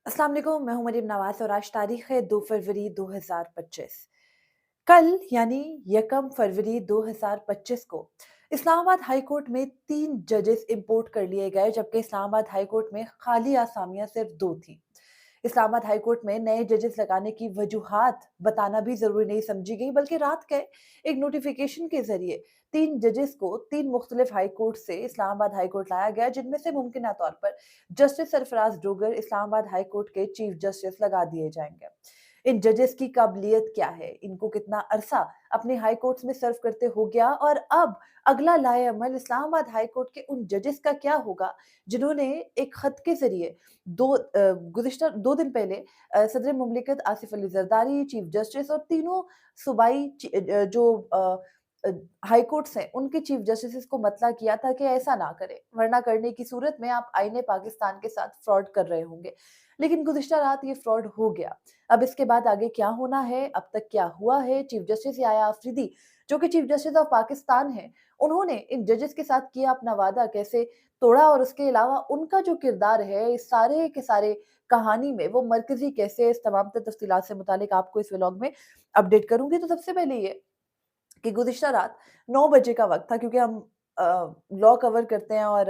अस्सलाम वालेकुम, मैं हूं मरीम नवाज और आज तारीख है 2 फरवरी 2025। कल यानी 1 फरवरी 2025 को इस्लामाबाद हाई कोर्ट में 3 जजेस इंपोर्ट कर लिए गए, जबकि इस्लामाबाद हाई कोर्ट में खाली आसामियां सिर्फ 2 थी। इस्लामाबाद हाई कोर्ट में नए जजेस लगाने की वजूहात बताना भी जरूरी नहीं समझी गई, बल्कि रात के एक नोटिफिकेशन के जरिए 3 जजेस को 3 मुख्तलिफ हाई कोर्ट से इस्लामाबाद हाई कोर्ट लाया गया, जिनमें से मुमकिन तौर पर justice Sarfaraz Dogar Islamabad high court के चीफ जस्टिस लगा दिए जाएंगे। इन जजेस की काबिलियत क्या है, इनको कितना अरसा अपने हाई कोर्ट्स में सर्व करते हो गया, और अब अगला लाएअमल इस्लामाबाद हाई कोर्ट के उन जजेस का क्या होगा जिन्होंने एक खत के जरिए गुज़िश्ता 2 दिन पहले सदर मुमलिकत आसिफ अली ज़रदारी, चीफ जस्टिस और तीनों सूबाई जो अ, हाई कोर्ट्स हैं, उनके चीफ जस्टिसेस को मतला किया था कि ऐसा ना करें, वरना करने की सूरत में आप आईने पाकिस्तान के साथ फ्रॉड कर रहे होंगे। लेकिन गुज़िश्ता रात ये फ्रॉड हो गया। अब इसके बाद आगे क्या होना है, अब तक क्या हुआ है? चीफ जस्टिस याया अफरीदी, जो कि चीफ जस्टिस ऑफ पाकिस्तान हैं, उन्होंने इन जजेस के साथ किया अपना वादा कैसे तोड़ा, और उसके अलावा उनका जो किरदार है इस सारे के सारे कहानी में वो मरकज़ी कैसे है, इस तमाम तर तफ़सीलात से मुतालिक आपको इस व्लॉग में अपडेट करूँगी। तो सबसे पहले ये कि गुज़िश्ता रात 9 बजे का वक़्त था, क्योंकि हम लॉ कवर करते हैं और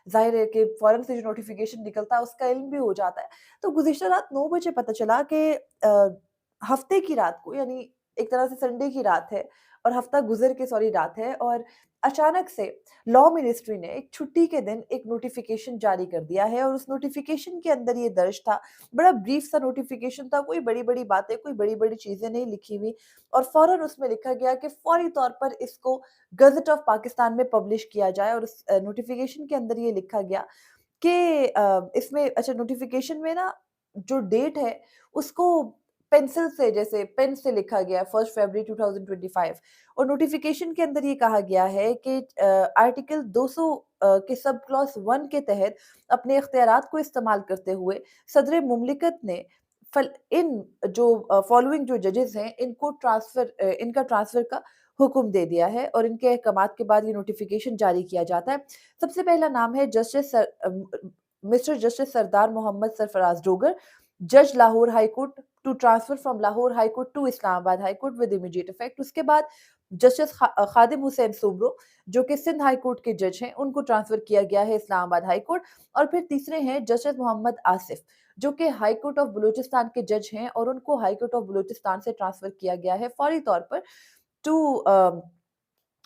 ज़ाहिर है कि फ़ौरन से जो नोटिफ़िकेशन निकलता है उसका इल्म भी हो जाता है। तो गुज़िश्ता रात 9 बजे पता चला कि हफ़्ते की रात को, यानी एक तरह से संडे की रात है और हफ़्ता गुज़र के सॉरी रात है, और अचानक से लॉ मिनिस्ट्री ने एक छुट्टी के दिन एक नोटिफ़िकेशन जारी कर दिया है, और उस नोटिफ़िकेशन के अंदर ये दर्ज था, बड़ा ब्रीफ सा नोटिफ़िकेशन था, कोई बड़ी-बड़ी बातें, कोई बड़ी-बड़ी चीज़ें नहीं लिखी हुई, और फ़ौरन उसमें लिखा गया कि फ़ौरी तौर पर इसको गज़ट ऑफ पाकिस्तान में पब्लिश किया जाए, और उस नोटिफ़िकेशन के अंदर ये लिखा गया कि इसमें अच्छा नोटिफ़िकेशन में ना जो डेट है उसको पेंसिल से, जैसे पेन से लिखा गया है 1 फरवरी 2025, और नोटिफ़िकेशन के अंदर ये कहा गया है कि आर्टिकल 200 के सब क्लॉज़ 1 के तहत अपने इख्तियारात को इस्तेमाल करते हुए सदर मुमलिकत ने इन जो फॉलोइंग जो जजेस हैं इनको इनका ट्रांसफ़र का हुक्म दे दिया है, और इनके अहकामात के बाद ये नोटिफ़िकेशन जारी किया जाता है। सबसे पहला नाम है मिस्टर जस्टिस सरदार मोहम्मद सरफराज डोगर, जज Lahore high court, to transfer from Lahore high court to Islamabad high court with immediate effect. उसके बाद जस्टिस खादिम हुसैन सुब्रो, जो कि सिंध हाई कोर्ट के जज हैं, उनको ट्रांसफर किया गया है इस्लामाबाद हाई कोर्ट। और फिर तीसरे हैं जस्टिस मोहम्मद आसिफ, जो कि हाई कोर्ट ऑफ बलूचिस्तान के जज हैं, और उनको हाई कोर्ट ऑफ बलूचिस्तान से ट्रांसफर किया गया है फौरी तौर पर टू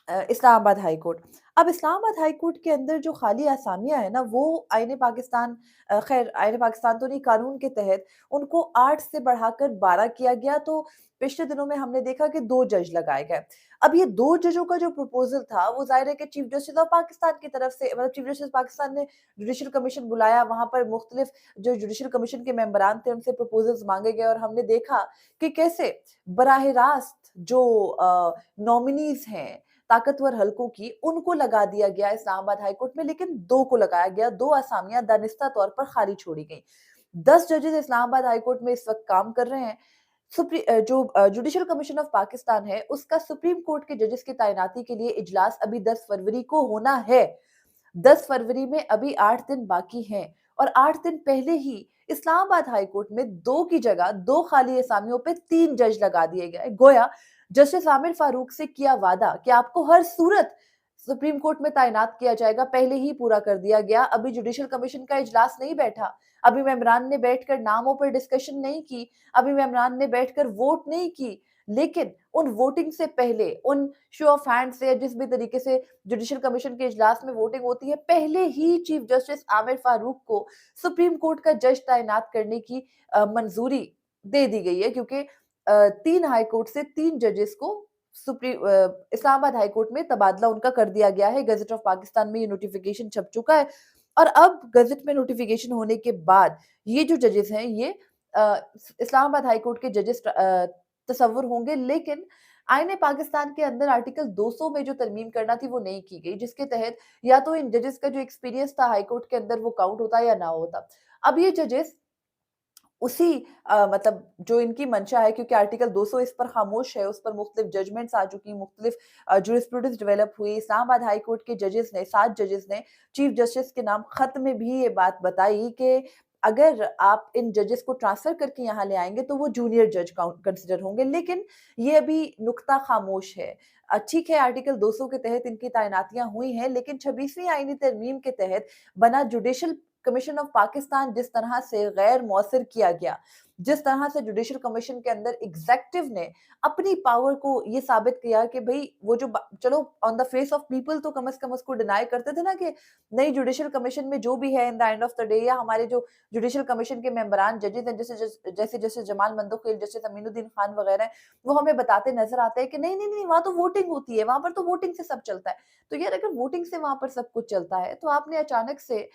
इस्लामाबाद हाई कोर्ट। अब इस्लामाबाद हाई कोर्ट के अंदर जो खाली असामियाँ हैं ना, वो आईने पाकिस्तान खैर आईने पाकिस्तान तो नहीं, कानून के तहत उनको 8 से बढ़ाकर 12 किया गया। तो पिछले दिनों में हमने देखा कि 2 जज लगाए गए। अब ये 2 जजों का जो प्रपोज़ल था, वो ज़ाहिर है कि चीफ जस्टिस ऑफ पाकिस्तान की तरफ से, मतलब चीफ जस्टिस पाकिस्तान ने जुडिशल कमीशन बुलाया, वहाँ पर मुख्तलिफ जो जुडिशल कमीशन के मेंबरान थे, उनसे प्रपोज़ल्स माँगे गए, और हमने देखा कि कैसे बराह रास्त जो नॉमिनीज़ हैं ताकतवर हलकों की, उनको लगा दिया गया इस्लामाबाद हाई कोर्ट में, लेकिन 2 को लगाया गया, 2 असामियाँ दानिस्ता तौर पर खाली छोड़ी गईं। 10 जजेस इस्लामाबाद हाई कोर्ट में इस वक़्त काम कर रहे हैं। जो जुडिशल कमीशन ऑफ पाकिस्तान है, उसका सुप्रीम कोर्ट के जजेस की तैनाती के लिए इजलास अभी 10 फरवरी को होना है। 10 फरवरी में अभी 8 दिन बाकी हैं, और 8 दिन पहले ही इस्लामाबाद हाई कोर्ट में 2 की जगह 2 खाली असामियों पे 3 जज लगा दिए गए। गोया जस्टिस आमिर फारूक से किया वादा कि आपको हर सूरत सुप्रीम कोर्ट में तैनात किया जाएगा, पहले ही पूरा कर दिया गया। अभी जुडिशल कमीशन का इजलास नहीं बैठा, अभी मेंबरान ने बैठकर नामों पर डिस्कशन नहीं की, अभी मेंबरान ने बैठकर वोट नहीं की, लेकिन उन वोटिंग से पहले, उन शो ऑफ हैंड से, या जिस भी तरीके से जुडिशल कमीशन के इजलास में वोटिंग होती है, पहले ही चीफ जस्टिस आमिर फारूक को सुप्रीम कोर्ट का जज तैनात करने की मंजूरी दे दी गई है, क्योंकि 3 हाई कोर्ट से 3 जजेस को इस्लामाबाद हाई कोर्ट में तबादला उनका कर दिया गया है। गज़ट ऑफ पाकिस्तान में ये नोटिफिकेशन छप चुका है, और अब गज़ट में नोटिफिकेशन होने के बाद ये जो जजेस हैं, ये इस्लामाबाद हाई कोर्ट के जजेस तसव्वुर होंगे, लेकिन आईने पाकिस्तान के अंदर आर्टिकल 200 में जो तरमीम करना थी वो नहीं की गई, जिसके तहत या तो इन जजेस का जो एक्सपीरियंस था हाई कोर्ट के अंदर वो काउंट होता या ना होता। अब ये जजेस उसी मतलब जो इनकी मंशा है, क्योंकि आर्टिकल 200 इस पर खामोश है, उस पर मुख्तलिफ जजमेंट्स आ चुकी, मुख्तलिफ जूरिस्प्रूडेंस डेवलप हुई। इस्लामाबाद हाई कोर्ट के जजेस ने, 7 जजेस ने चीफ जस्टिस के नाम खत में भी ये बात बताई कि अगर आप इन जजेस को ट्रांसफ़र करके यहाँ ले आएँगे तो वो जूनियर जज काउंट कंसिडर होंगे, लेकिन ये अभी नुक्ता ख़ामोश है। ठीक है, आर्टिकल 200 के तहत इनकी तैनातियाँ हुई हैं, लेकिन 26वीं आईनी तरमीम के तहत बना जुडिशल कमीशन ऑफ पाकिस्तान जिस तरह से गैर मौसर किया गया, जिस तरह से जुडिशल कमीशन के अंदर एग्ज़ेक्टिव ने अपनी पावर को ये साबित किया कि भई वो जो ब चलो on the face of people तो कम से कम उसको डिनाई करते थे ना कि नई जुडिशल कमीशन में जो भी है in the end of the day, या हमारे जो जुडिशल कमीशन के मेंबरान जजेस हैं जैसे जमाल मंदोखिल, जैसे तमीनुद्दीन खान वगैरह हैं, वो हमें बताते नज़र आते हैं कि नहीं, वहाँ तो वोटिंग होती है, वहाँ पर तो वोटिंग से सब चलता है। तो यार अगर वोटिंग से वहाँ पर सब कुछ चलता है, तो आपने अचानक से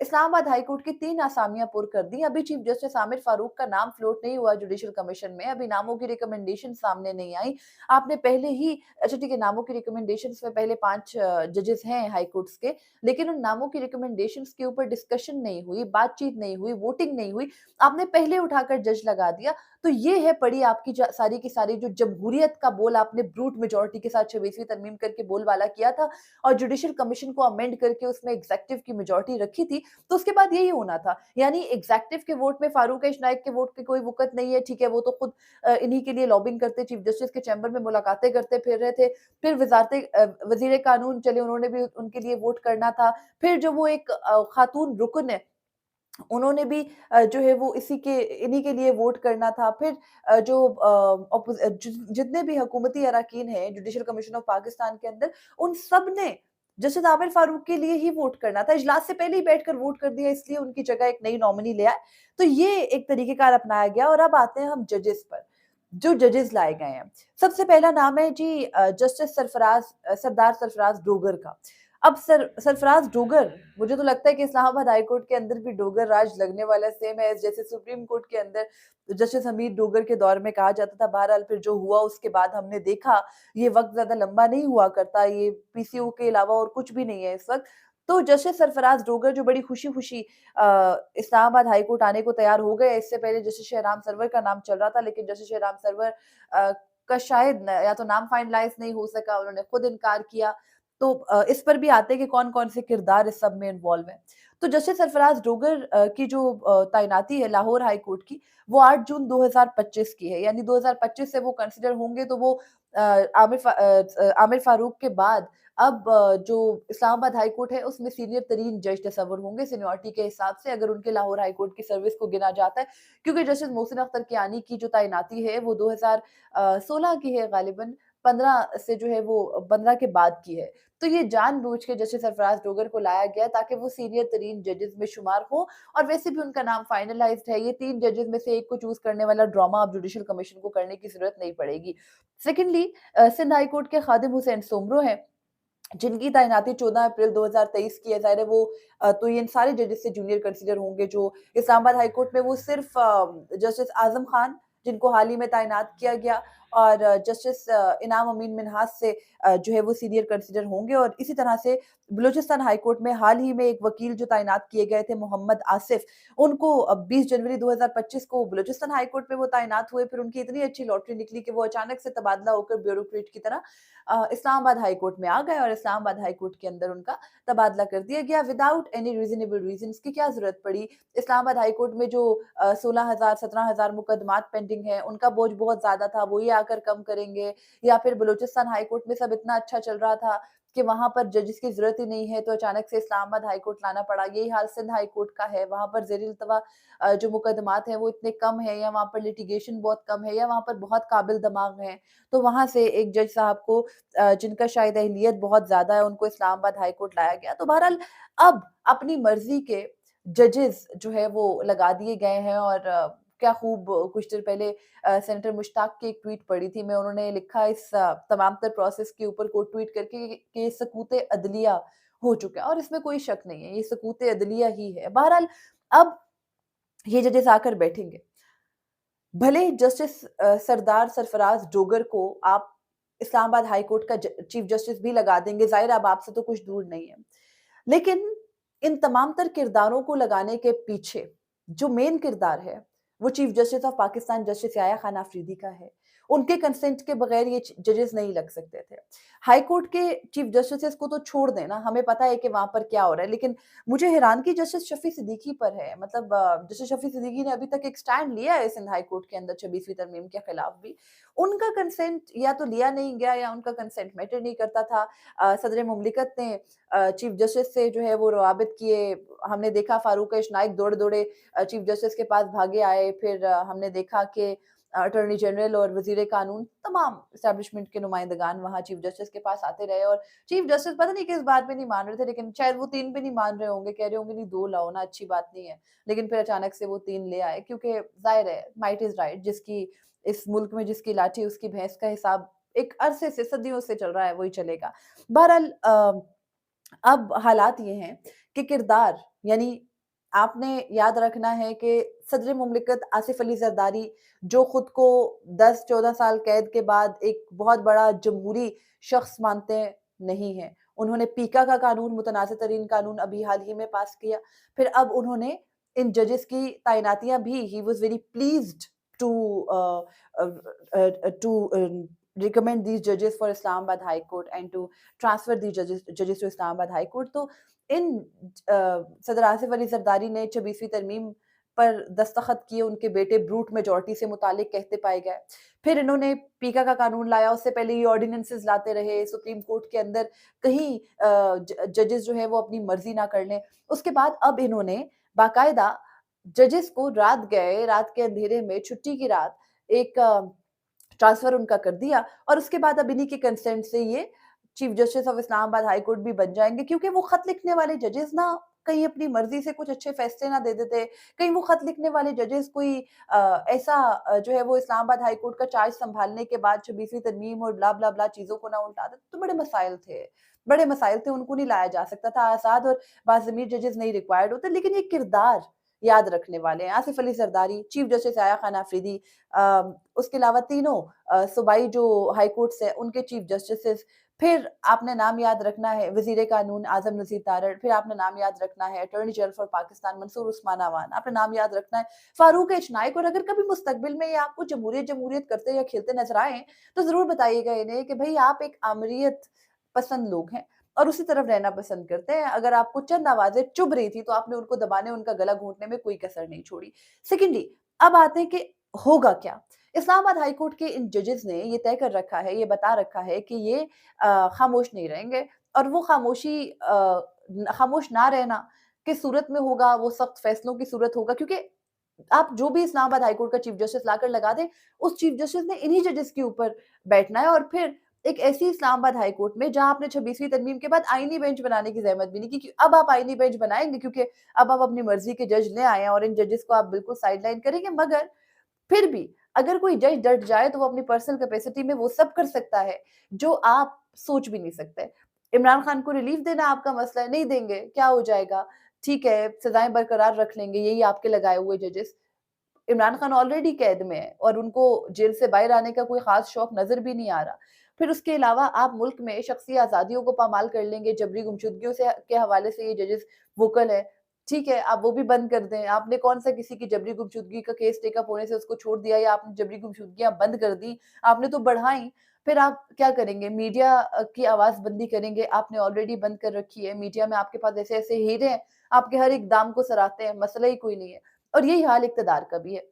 इस्लामाबाद हाई कोर्ट की 3 असामियाँ पुर कर दी। अभी चीफ जस्टिस आमिर फारूक का नाम फ्लोट नहीं हुआ जुडिशल कमीशन में, अभी नामों की रिकमेंडेशन सामने नहीं आई। आपने पहले ही अच्छा ठीक है, नामों की रिकमेंडेशंस में पहले 5 जजेस हैं हाई कोर्ट्स के, लेकिन उन नामों की रिकमेंडेशंस के ऊपर डिस्कशन नहीं हुई, बातचीत नहीं हुई, वोटिंग नहीं हुई। आपने पहले उठाकर जज लगा दिया। तो ये है पड़ी आपकी सारी की सारी जो जमहूरियत का बोल आपने ब्रूट मेजॉरिटी के साथ 26वीं तरमीम करके बोलबाला किया था और जुडिशल कमीशन को अमेंड करके उसमें एग्जेक्टिव की मेजॉरिटी रखी थी, तो उसके बाद यही होना था। यानी एग्जेक्टिव के वोट में फारूक इशनाइक के वोट की कोई वक़्त नहीं है, ठीक है, वो तो खुद इन्हीं के लिए लॉबिंग करते, चीफ जस्टिस के चैम्बर में मुलाकातें करते फिर रहे थे। फिर वज़ीर कानून चले, उन्होंने भी उनके लिए वोट करना था। फिर जो वो एक खातून रुकन है, उन्होंने भी जो है वो इन्हीं के लिए वोट करना था। फिर जो जितने भी हुकूमती अराकीन हैं जुडिशल कमीशन ऑफ पाकिस्तान के अंदर, उन सब ने जस्टिस आमिर फारूक के लिए ही वोट करना था। इजलास से पहले ही बैठकर वोट कर दिया, इसलिए उनकी जगह एक नई नॉमिनी ले आए। तो ये एक तरीक़ेकार अपनाया गया और अब आते हैं हम जजेस पर, जो जजेस लाए गए हैं। सबसे पहला नाम है जी जस्टिस सरदार सरफराज डोगर का। अब सरफराज डोगर, मुझे तो लगता है कि इस्लामाबाद हाई कोर्ट के अंदर भी डोगर राज लगने वाला है, सेम है जैसे सुप्रीम कोर्ट के अंदर जस्टिस हमीद डोगर के दौर में कहा जाता था। बहरहाल फिर जो हुआ उसके बाद हमने देखा ये वक़्त ज़्यादा लंबा नहीं हुआ करता, ये पीसीओ के अलावा और कुछ भी नहीं है इस वक़्त। तो जस्टिस सरफराज डोगर जो बड़ी खुशी-खुशी इस्लामाबाद हाई कोर्ट आने को तैयार हो गए। इससे पहले जस्टिस शहराम सरवर का नाम चल रहा था, लेकिन जस्टिस शहराम सरवर का शायद न या तो नाम फाइनलाइज़ नहीं हो सका, उन्होंने खुद इनकार किया। तो इस पर भी आते हैं कि कौन-कौन से किरदार इस सब में इन्वॉल्व हैं। तो जस्टिस सरफराज डोगर की जो तैनाती है लाहौर हाई कोर्ट की, वो 8 जून 2025 की है। यानी 2025 से वो कंसिडर होंगे, तो वो आमिर फारूक के बाद अब जो इस्लामाबाद हाई कोर्ट है उसमें सीनियर तरीन जज तस्वुर होंगे सीनियॉरिटी के हिसाब से, अगर उनके लाहौर हाई कोर्ट की सर्विस को गिना जाता है। क्योंकि जस्टिस मोहसिन अख्तर कियानी की जो तैनाती है वो 2016 की है गालिबन, 15 से जो है वो 15 के बाद की है। तो ये जानबूझ के जस्टिस सरफराज डोगर को लाया गया ताकि वो सीनियर तरीन जजेस में शुमार हो, और वैसे भी उनका नाम फाइनलाइज़्ड है। ये 3 जजेस में से एक को चूज़ करने वाला ड्रामा अब जुडिशल कमीशन को करने की ज़रूरत नहीं पड़ेगी। सेकंडली सिंध हाई कोर्ट के खादिम हुसैन सोमरो हैं, जिनकी तैनाती 14 अप्रैल 2023 की है। ज़ाहिर है वो तो ये इन सारे जजेस से जूनियर कंसीडर होंगे। जो इस्लामाबाद हाई कोर्ट में वो सिर्फ़ जस्टिस आज़म खान, जिनको हाल ही में तैनात किया गया, और जस्टिस इनाम अमीन मिन्हास से जो है वो सीनियर कंसीडर होंगे। और इसी तरह से बलूचिस्तान हाई कोर्ट में हाल ही में एक वकील जो तैनात किए गए थे मोहम्मद आसिफ, उनको 20 जनवरी 2025 को बलूचिस्तान हाई कोर्ट में वो तैनात हुए। फिर उनकी इतनी अच्छी लॉटरी निकली कि वो अचानक से तबादला होकर ब्यूरोक्रेट की तरह इस्लामाबाद हाई कोर्ट में आ गए, और इस्लामाबाद हाई कोर्ट के अंदर उनका तबादला कर दिया गया विदाउट एनी रीज़नेबल रीज़न्स। की क्या ज़रूरत पड़ी? इस्लामाबाद हाई कोर्ट में जो 16,000 17,000 मुकदमात पेंडिंग हैं, उनका बोझ बहुत ज़्यादा था, वो ये आकर कम करेंगे? या फिर बलूचिस्तान हाई कोर्ट में सब इतना अच्छा चल रहा था कि वहाँ पर जजेस की ज़रूरत ही नहीं है, तो अचानक से इस्लामाबाद हाई कोर्ट लाना पड़ा। यही हाल सिंध हाई कोर्ट का है, वहाँ पर ज़ेर-ए-इल्तवा जो मुकदमात हैं वो इतने कम हैं, या वहाँ पर लिटिगेशन बहुत कम है, या वहाँ पर बहुत काबिल दमाग हैं। तो वहाँ से एक जज साहब को जिनका शायद अहलियत बहुत ज़्यादा है, उनको इस्लामाबाद हाई कोर्ट लाया गया। तो बहरहाल अब अपनी मर्ज़ी के जजेस जो है वो लगा दिए गए हैं। और क्या खूब कुछ देर पहले सेनेटर मुश्ताक की एक ट्वीट पढ़ी थी मैं, उन्होंने लिखा इस तमाम तर प्रोसेस के ऊपर कोट ट्वीट करके कि सकूत अदलिया हो चुका है, और इसमें कोई शक नहीं है, ये सकूत अदलिया ही है। बहरहाल अब ये जजेस आकर बैठेंगे। भले ही जस्टिस सरदार सरफराज डोगर को आप इस्लामाबाद हाई कोर्ट का चीफ जस्टिस भी लगा देंगे, ज़ाहिर है अब आपसे तो कुछ दूर नहीं है। लेकिन इन तमाम तर किरदारों को लगाने के पीछे जो मेन किरदार है, वो chief justice of Pakistan justice Yahya Khan Afridi का है। उनके कंसेंट के बगैर ये जजेस नहीं लग सकते थे। हाई कोर्ट के चीफ जस्टिस को तो छोड़ दें ना, हमें पता है कि वहाँ पर क्या हो रहा है, लेकिन मुझे हैरानगी जस्टिस शफी सिद्दीकी पर है। मतलब जस्टिस शफी सिद्दीकी ने अभी तक एक स्टैंड लिया है सिंध हाई कोर्ट के अंदर 26वीं तरमीम के खिलाफ भी। उनका कंसेंट या तो लिया नहीं गया या उनका कंसेंट मैटर नहीं करता था। सदर मुमलिकत ने चीफ जस्टिस से जो है वो रवाबित किए। हमने देखा फारूक इशनाइक दौड़े-दौड़े चीफ जस्टिस के पास भागे आए। फिर हमने देखा कि अटॉर्नी जनरल और वज़ीर कानून तमाम एस्टेब्लिशमेंट के नुमाइंदगान वहाँ चीफ जस्टिस के पास आते रहे और चीफ जस्टिस पता नहीं किस बात पे नहीं मान रहे थे, लेकिन शायद वो 3 पे नहीं मान रहे होंगे, कह रहे होंगे नहीं 2 लाओ ना, अच्छी बात नहीं है। लेकिन फिर अचानक से वो 3 ले आए क्योंकि ज़ाहिर है माइट इज़ राइट, जिसकी इस मुल्क में जिसकी लाठी उसकी भैंस का हिसाब एक अरसे से, सदियों से चल रहा है, वही चलेगा। बहरहाल अब हालात ये हैं कि किरदार यानी आपने याद रखना है कि सदर मुमलिकत आसिफ अली ज़रदारी जो खुद को 10-14 साल कैद के बाद एक बहुत बड़ा जमहूरी शख्स मानते नहीं हैं। उन्होंने पीका का कानून, मुतनाज़ तरीन कानून अभी हाल ही में पास किया। फिर अब उन्होंने इन जजेस की तैनातियाँ भी ही was very pleased to a to recommend these judges for Islamabad High Court and to transfer these judges to Islamabad High Court. तो इन सदर आसिफ अली जरदारी ने 26वीं तरमीम पर दस्तखत किए, उनके बेटे ब्रूट मेजॉरिटी से मुतालिक कहते पाए गए। फिर इन्होंने पीका का कानून लाया, उससे पहले ये ऑर्डिनेंसेस लाते रहे सुप्रीम कोर्ट के अंदर, कहीं जजेस जो है वो अपनी मर्जी ना कर लें। उसके बाद अब इन्होंने बाकायदा जजेस को रात गए, रात के अंधेरे में छुट्टी की रात एक ट्रांसफर उनका कर दिया और उसके बाद अब इन्हीं के कंसेंट से ये chief justice of Islamabad high court भी बन जाएँगे, क्योंकि वो खत लिखने वाले जजेस ना कहीं अपनी मर्ज़ी से कुछ अच्छे फैसले ना दे देते, कहीं वो खत लिखने वाले जजेस कोई ऐसा जो है वो इस्लामाबाद हाई कोर्ट का चार्ज सँभालने के बाद 26वीं तरमीम और ब्ला-ब्ला-ब्ला चीज़ों को ना उल्टा देते, तो बड़े मसाइल थे, उनको नहीं लाया जा सकता था। आज़ाद और बाज़मीर जजेस नहीं रिक्वायर्ड होते, लेकिन ये किरदार याद रखने वाले हैं। आसिफ अली ज़रदारी, चीफ जस्टिस याया खान आफरीदी, उसके अलावा तीनों सूबाई जो हाई कोर्ट्स हैं, उनके चीफ जस्टिसेस। फिर आपने नाम याद रखना है वज़ीर कानून आज़म नज़ीर तारड़, फिर आपने नाम याद रखना है attorney general for Pakistan Mansoor Usman Awan, आपने नाम याद रखना है फारूक इशनाइक। और अगर कभी मुस्तकबिल में ये आपको जमहूरियत करते या खेलते नज़र आएँ, तो ज़रूर बताइएगा इन्हें कि भई आप एक आमरीत पसंद लोग हैं और उसी तरफ रहना पसंद करते हैं। अगर आपको चंद आवाज़ें चुभ रही थी, तो आपने उनको दबाने, उनका गला घोंटने में कोई कसर नहीं छोड़ी। सेकंडली, अब आते हैं कि होगा क्या? इस्लामाबाद हाई कोर्ट के इन जजेस ने ये तय कर रखा है, ये बता रखा है कि ये खामोश नहीं रहेंगे और वो खामोश ना रहना की सूरत में होगा, वो सख्त फैसलों की सूरत होगा, क्योंकि आप जो भी इस्लामाबाद हाई कोर्ट का चीफ जस्टिस लाकर लगा दें, उस चीफ जस्टिस ने इन्हीं जजेस के ऊपर बैठना है और फिर एक ऐसी इस्लामाबाद हाई कोर्ट में जहाँ आपने 26वीं तरमीम के बाद आईनी बेंच बनाने की ज़हमत भी नहीं की, अब आप आईनी बेंच बनाएँगे क्योंकि अब आप अपनी मर्ज़ी के जज ले आए हैं और इन जजेस को आप बिल्कुल साइडलाइन करेंगे। मगर फिर भी अगर कोई जज डट जाए तो वो अपनी पर्सनल कैपेसिटी में वो सब कर सकता है, जो आप सोच भी नहीं सकते। इमरान खान को रिलीफ देना आपका मसला है, नहीं देंगे, क्या हो जाएगा? ठीक है, सज़ाएँ बरकरार रख लेंगे, यही आपके लगाए हुए जजेस। इमरान खान ऑलरेडी कैद में है और उनको जेल से बाहर आने का कोई ख़ास शौक नज़र भी नहीं आ रहा। फिर उसके अलावा आप मुल्क में शख़्सी आज़ादियों को पामाल कर लेंगे, जबरी गुमशुदगियों से के हवाले से ये जजेस वोकल हैं। ठीक है, आप वो भी बंद कर दें। आपने कौन-सा किसी की जबरी गुमशुदगी का केस टेक अप होने से उसको छोड़ दिया या आपने जबरी गुमशुदगियाँ बंद कर दी, आपने तो बढ़ाई। फिर आप क्या करेंगे? मीडिया की आवाज़ बंदी करेंगे, आपने ऑलरेडी बंद कर रखी है। मीडिया में आपके पास ऐसे-ऐसे हीरे हैं, आपके हर एक दाम को सराहते हैं, मसला ही कोई नहीं है। और यही हाल इक़्तिदार का भी है।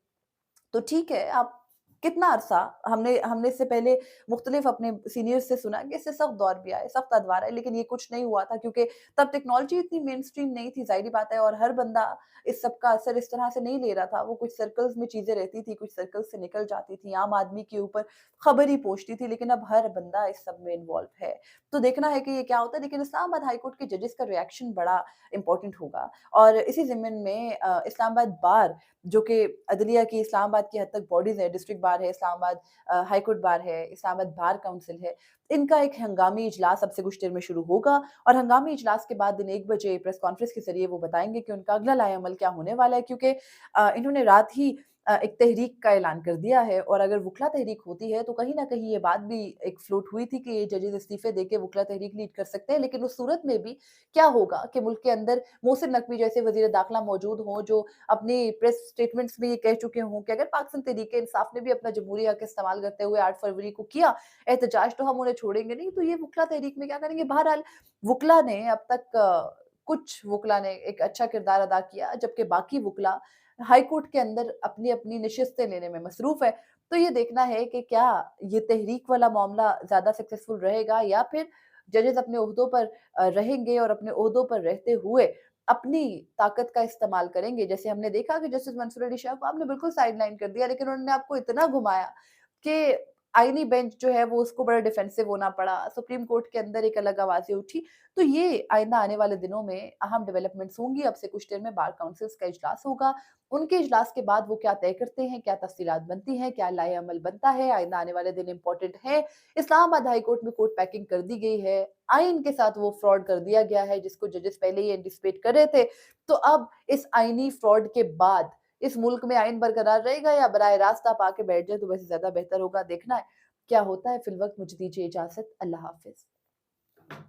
तो ठीक है, आप कितना अरसा हमने हमने इससे पहले मुख्तलिफ अपने सीनियर्स से सुना कि इससे सख्त दौर भी आए, सख्त अदवार आए, लेकिन ये कुछ नहीं हुआ था क्योंकि तब टेक्नोलॉजी इतनी मेनस्ट्रीम नहीं थी, ज़ाहिर-सी बात है, और हर बंदा इस सब का असर इस तरह से नहीं ले रहा था। वो कुछ सर्कल्स में चीज़ें रहती थी, कुछ सर्कल्स से निकल जाती थी, आम आदमी के ऊपर खबर ही पहुँचती थी, लेकिन अब हर बंदा इस सब में इन्वॉल्व है। तो देखना है कि ये क्या होता है, लेकिन इस्लामाबाद हाई कोर्ट के जजेस का रिएक्शन बड़ा इम्पोर्टेंट होगा। और इसी ज़िम्न में इस्लामाबाद बार, जो कि अदलिया की इस्लामाबाद की हद तक बॉडीज़ है, डिस्ट्रिक्ट बार है, इस्लामाबाद हाई कोर्ट बार है, इस्लामाबाद बार काउंसिल है, इनका एक हंगामी इजलास अब से कुछ देर में शुरू होगा और हंगामी इजलास के बाद दिन 1 बजे प्रेस कॉन्फ्रेंस के ज़रिए वो बताएँगे कि उनका अगला लाएअमल क्या होने वाला है, क्योंकि इन्होंने रात ही एक तहरीक का ऐलान कर दिया है और अगर वुकला तहरीक होती है तो कहीं न कहीं ये बात भी एक फ्लोट हुई थी कि ये जजेस इस्तीफ़े देके वुकला तहरीक लीड कर सकते हैं। लेकिन उस सूरत में भी क्या होगा कि मुल्क के अंदर मोहसिन नकवी जैसे वज़ीर दाखिला मौजूद हों, जो अपनी प्रेस स्टेटमेंट्स में ये कह चुके हों कि अगर पाकिस्तान तहरीक-ए-इंसाफ ने भी अपना जमहूरी हक इस्तेमाल करते हुए 8 फरवरी को किया एहतजाज, तो हम उन्हें छोड़ेंगे नहीं, तो ये वुकला तहरीक में क्या करेंगे? बहरहाल वुकला ने अब तक कुछ वुकला ने एक अच्छा किरदार अदा किया, जबकि बाकी वुकला हाई कोर्ट के अंदर अपनी-अपनी नशिस्तें लेने में मसरूफ़ है। तो ये देखना है कि क्या ये तहरीक वाला मामला ज़्यादा सक्सेसफुल रहेगा या फिर जजेस अपने ओहदों पर रहेंगे और अपने ओहदों पर रहते हुए अपनी ताकत का इस्तेमाल करेंगे। जैसे हमने देखा कि जस्टिस मंसूर अली शाह को आपने बिल्कुल साइडलाइन कर दिया, लेकिन उन्होंने आपको इतना घुमाया कि आईनी बेंच जो है वो उसको बड़ा डिफेंसिव होना पड़ा। सुप्रीम कोर्ट के अंदर एक अलग आवाज़ें उठी। तो ये आइंदा आने वाले दिनों में अहम डेवलपमेंट्स होंगी। अब से कुछ देर में बार काउंसिल्स का इजलास होगा। उनके इजलास के बाद वो क्या तय करते हैं, क्या तफ़सीलात बनती हैं, क्या लाए-अमल बनता है, आइंदा आने वाले दिन इम्पोर्टेंट हैं। इस्लामाबाद हाई कोर्ट में कोर्ट पैकिंग कर दी गई है। आइन के साथ वो फ्रॉड कर दिया गया है जिसको जजेस पहले ही एंटिसिपेट कर रहे थे। तो अब इस आइनी फ्रॉड के बाद इस मुल्क में आइन बरकरार रहेगा या बराह रास्त आप आके बैठ जाएँ तो वैसे ज़्यादा बेहतर होगा। देखना है क्या होता है। फिलवक़्त मुझे दीजिए इजाज़त। अल्लाह हाफ़िज़।